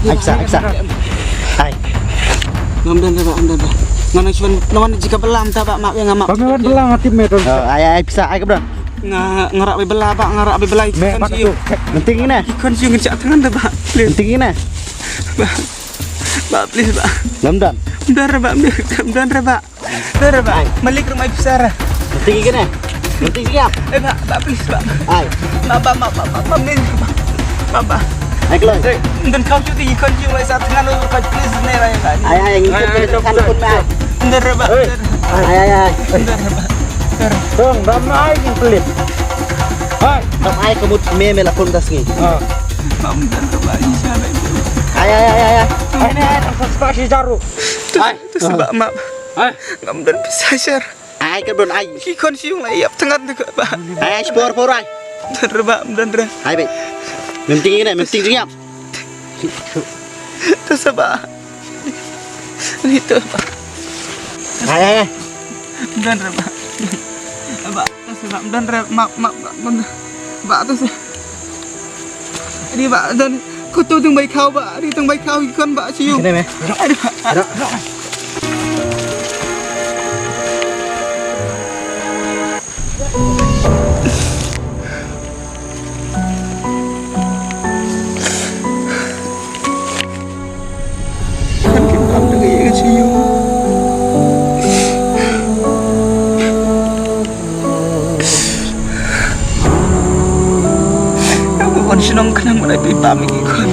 Aksa. Hai. Ngamdan ba, amdan ba. Ngana cuman naman jika belam ta ba mak yang ngamak. Pangawan belang hati meron. Ai bisa ai kabron. Ngarak be bela ba, ngarak be belai Me kan pak siu. tu. Penting ini. Kan siu ngecak tangan ta ba. Please. Penting ini. Ba please ba. Lamdan. Amdan ba, amdan ba. Amdan ba. Malik rumah besar. Penting ini. Penting siap. Ba please ba. Ai. Ma min. Ba. Ai kelon. Dan kau cuti kan siu mai satu nganu ka please ne ra ya. Ai ngikut kan pun mai. Amdan ba. Ai. Amdan ba. Tong ramai yang pelit. Hai. Tam ai kemut me la pun tasngi. Amdan ba isa ba. Ai. Ini transportasi jaru. Terus ba mak. Hai. Amdan bisa share. Ai kabron ai. Kan siu lai yap tangan tu ba. Ai spor ai. Terba amdan ra. Hai baik. Penting ini, penting siap. Terus ba. Itu ba. Ai. Dan ba. Ba, terus ba dan mak ba terus. Ini ba dan kau tu tung baik kau ba, di tung baik kau ikan ba siu. Sini me. Ada. Kan kita ambil ke siu. Kon sinong kanang malay pipamig ikon.